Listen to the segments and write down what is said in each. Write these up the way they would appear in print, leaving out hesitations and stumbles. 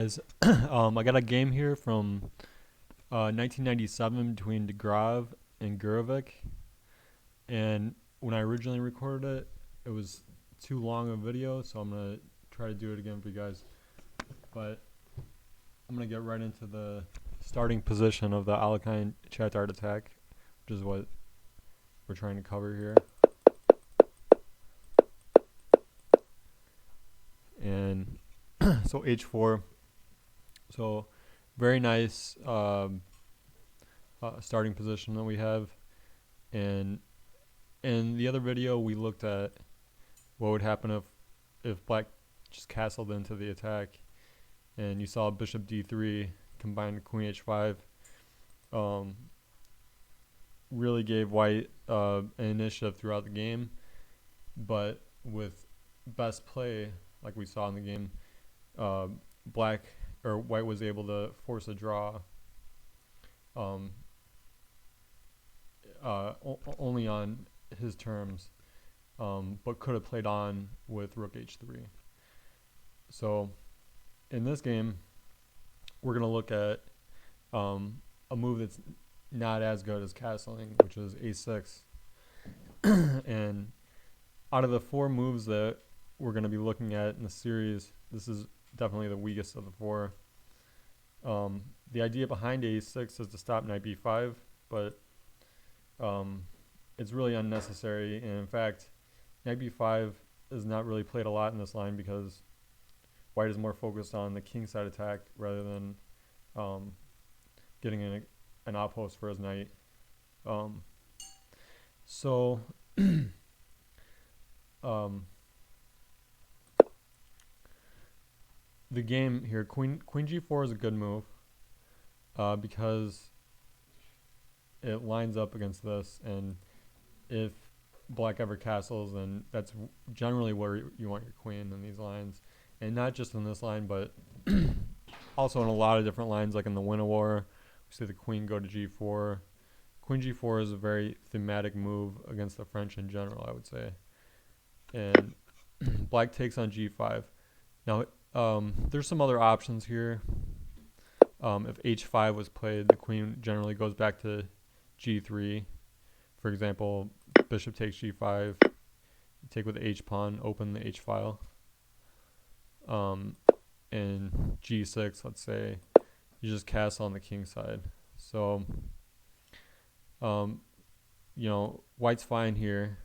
I got a game here from 1997 between DeGrav and Gurovic, and when I originally recorded it, it was too long a video, so I'm gonna try to do it again for you guys. But I'm gonna get right into the starting position of the Alekhine-Chatard Attack, which is what we're trying to cover here. And so H4. So very nice starting position that we have. And in the other video, we looked at what would happen if black just castled into the attack. And you saw bishop d3 combined with queen h5. Really gave white an initiative throughout the game. But with best play, like we saw in the game, white was able to force a draw only on his terms, but could have played on with rook h3. So in this game, we're going to look at a move that's not as good as castling, which is a6. And out of the four moves that we're going to be looking at in the series, this is definitely the weakest of the four. The idea behind a6 is to stop knight b5, but it's really unnecessary. And in fact, knight b5 is not really played a lot in this line because white is more focused on the kingside attack rather than getting an outpost for his knight. So the game here, queen g4 is a good move because it lines up against this, and if black ever castles, then that's generally where you want your queen in these lines, and not just in this line, but also in a lot of different lines, like in the Winter War, we see the queen go to g4. Queen g4 is a very thematic move against the French in general, I would say. And black takes on g5. Now, there's some other options here. If h5 was played, the queen generally goes back to g3. For example, bishop takes g5, take with the h pawn, open the h file. And g6, let's say, you just castle on the king side. So, white's fine here.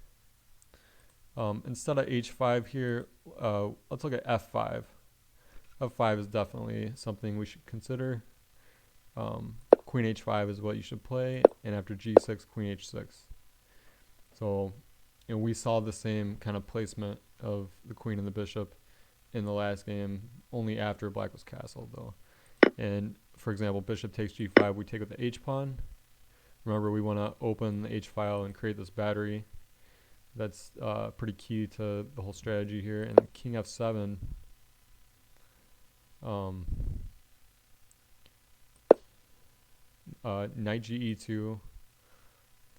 Instead of h5 here, let's look at f5. f5 is definitely something we should consider. Queen h5 is what you should play, and after g6, queen h6. So, we saw the same kind of placement of the queen and the bishop in the last game, only after black was castled, though. And for example, bishop takes g5, we take with the h pawn. Remember, we want to open the h file and create this battery. That's pretty key to the whole strategy here. And king f7. Knight ge2,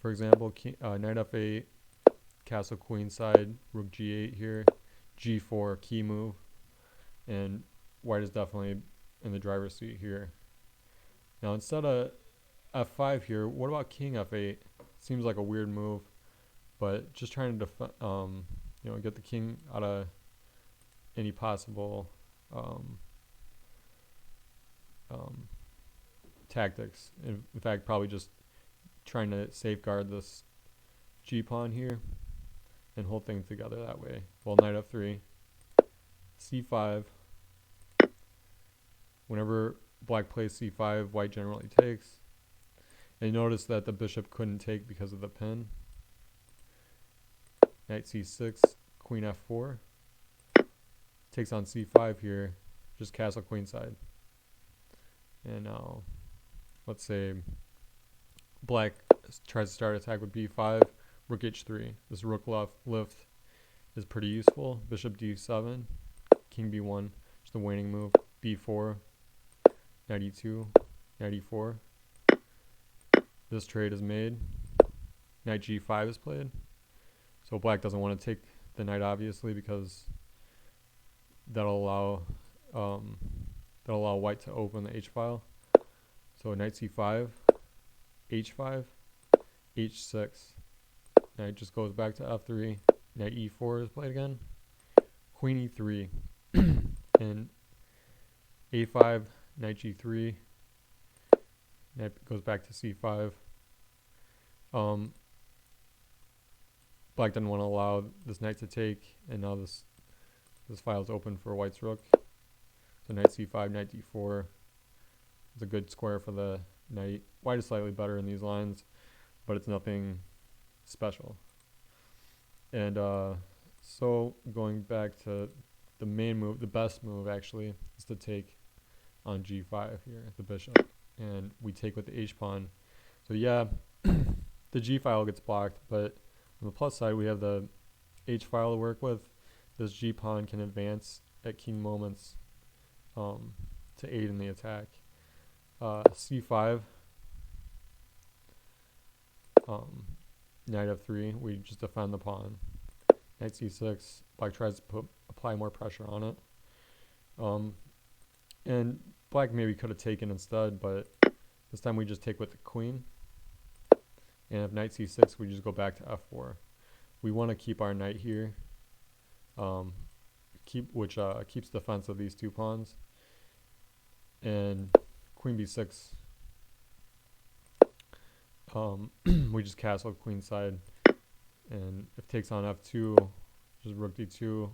for example, knight f8, castle queen side, rook g8 here, g4, key move, and white is definitely in the driver's seat here. Now instead of f5 here, what about king f8? Seems like a weird move, but just trying to get the king out of any possible tactics. In fact, probably just trying to safeguard this g pawn here and hold things together that way. Well, knight f3, c5. Whenever black plays c5, white generally takes. And notice that the bishop couldn't take because of the pin. Knight c6, queen f4. Takes on c5 here, just castle queenside. And now, let's say black tries to start attack with b5, rook h3. This rook lift is pretty useful. Bishop d7, king b1, just a waning move. b4, knight e2, knight e4. This trade is made. Knight g5 is played. So black doesn't want to take the knight, obviously, because that'll allow that allow white to open the h-file. So knight c5, h5, h6. Knight just goes back to f3. Knight e4 is played again. Queen e3. And a5, knight g3. Knight goes back to c5. Black didn't want to allow this knight to take, and now this file is open for white's rook. So knight c5, knight d4. It's a good square for the knight. White is slightly better in these lines, but it's nothing special. And so going back to the main move, the best move actually is to take on g5 here, the bishop, and we take with the h-pawn. So yeah, the g-file gets blocked, but on the plus side, we have the h-file to work with. This g-pawn can advance at key moments to aid in the attack. c5, knight f3, we just defend the pawn. Knight c6, black tries to apply more pressure on it. And black maybe could have taken instead, but this time we just take with the queen. And if knight c6, we just go back to f4. We want to keep our knight here, which keeps defense of these two pawns. And queen b6, we just castle queen side. And if takes on f2, just rook d2,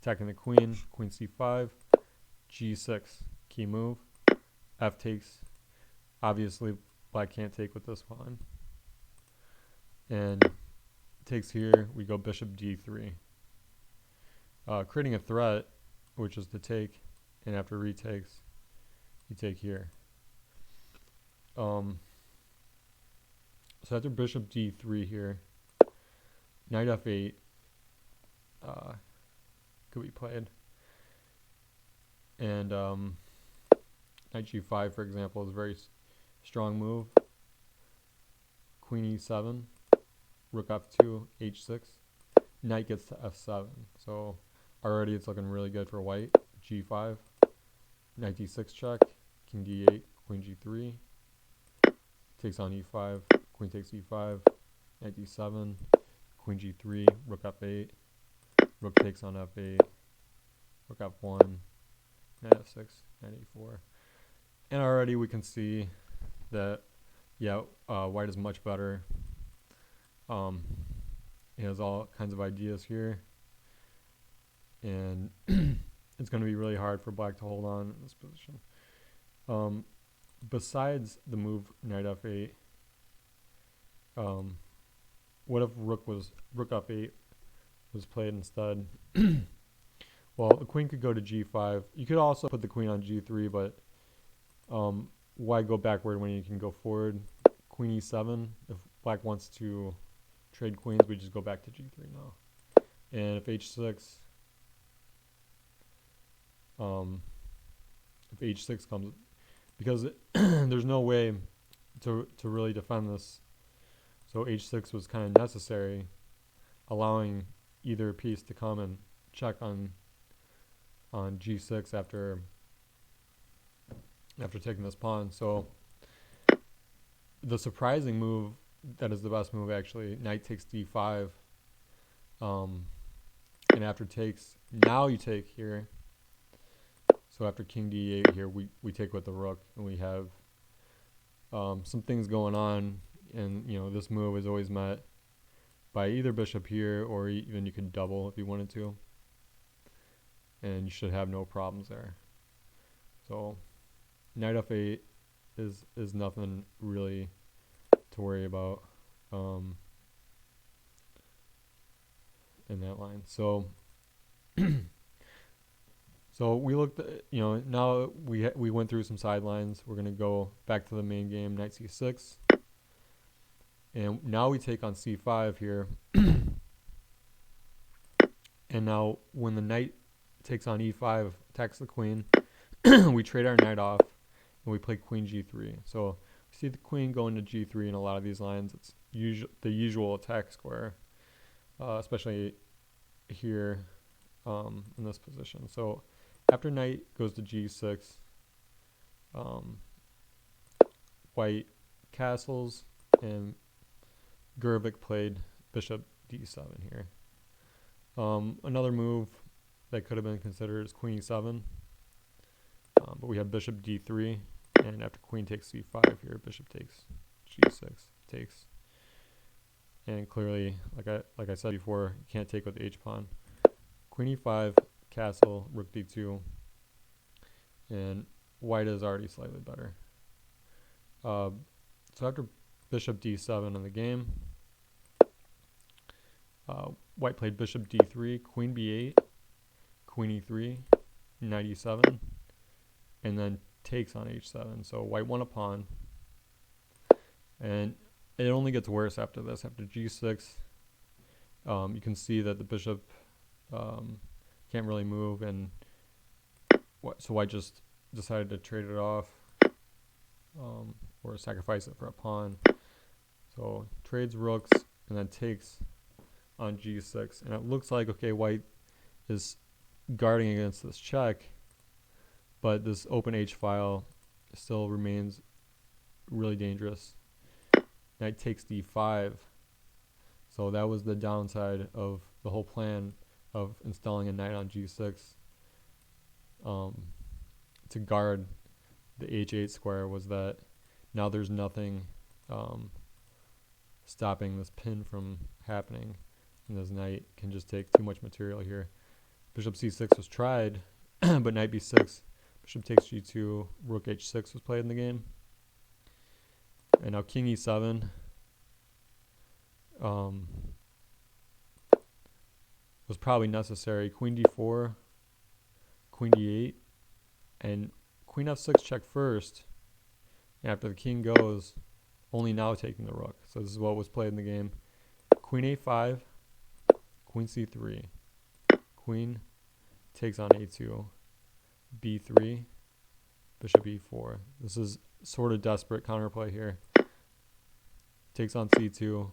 attacking the queen, queen c5, g6, key move, f takes. Obviously, black can't take with this pawn. And takes here, we go bishop d3. Creating a threat, which is to take, and after retakes, you take here. So after bishop d3 here, knight f8 could be played. And knight g5, for example, is a very strong move. Queen e7, rook f2, h6. Knight gets to f7. So already it's looking really good for white. g5, knight d6 check, king d8, queen g3. Takes on e5, queen takes e5, knight d7, queen g3, rook f8, rook takes on f8, rook f1, knight f6, knight e4. And already we can see that, yeah, white is much better. He has all kinds of ideas here. And it's going to be really hard for black to hold on in this position. Besides the move knight f8, what if rook f8 was played instead? Well, the queen could go to g5. You could also put the queen on g3, but why go backward when you can go forward? Queen e7. If black wants to trade queens, we just go back to g3 now. And if h6, comes, because there's no way to really defend this, so h6 was kind of necessary, allowing either piece to come and check on g6 after taking this pawn. So the surprising move, that is the best move actually, knight takes d5, and after takes, now you take here. So after king d8 here, we take with the rook, and we have some things going on. And this move is always met by either bishop here, or even you could double if you wanted to, and you should have no problems there. So knight f8 is nothing really to worry about in that line. So so we looked at, now we went through some sidelines. We're going to go back to the main game, knight c6. And now we take on c5 here. And now when the knight takes on e5, attacks the queen, we trade our knight off, and we play queen g3. So we see the queen going to g3 in a lot of these lines. It's the usual attack square, especially here in this position. So after knight goes to g6, white castles, and Gervik played bishop d7 here. Another move that could have been considered is queen e7, but we have bishop d3, and after queen takes c5 here, bishop takes g6, takes. And clearly, like I said before, you can't take with the h-pawn. Queen e5, castle, rook d2, and white is already slightly better. So after bishop d7 in the game, white played bishop d3, queen b8, queen e3, knight e7, and then takes on h7. So white won a pawn, and it only gets worse after this. After g6, you can see that the bishop can't really move, and so white just decided to trade it off or sacrifice it for a pawn. So trades rooks and then takes on g6, and it looks like, okay, white is guarding against this check, but this open h file still remains really dangerous. Knight takes d5, so that was the downside of the whole plan of installing a knight on g6 to guard the h8 square, was that now there's nothing stopping this pin from happening, and this knight can just take too much material here. Bishop c6 was tried, but knight b6, bishop takes g2, rook h6 was played in the game. And now king e7 was probably necessary. Queen d4, queen d8, and queen f6 check first. And after the king goes, only now taking the rook. So this is what was played in the game. Queen a5, queen c3, queen takes on a2, b3, bishop e4. This is sort of desperate counterplay here. Takes on c2,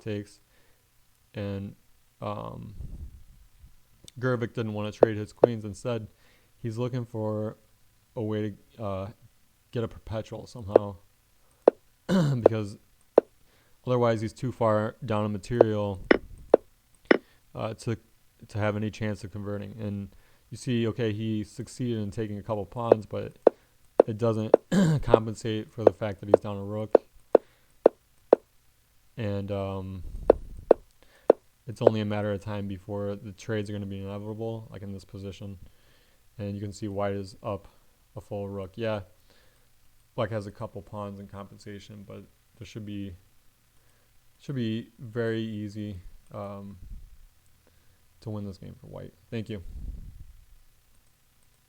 takes, and Gervik didn't want to trade his queens. Instead, he's looking for a way to get a perpetual somehow, because otherwise he's too far down in material to have any chance of converting. And you see, okay, he succeeded in taking a couple pawns, but it doesn't compensate for the fact that he's down a rook. And it's only a matter of time before the trades are going to be inevitable, like in this position. And you can see white is up a full rook. Yeah, black has a couple pawns in compensation, but there should be very easy to win this game for white. Thank you.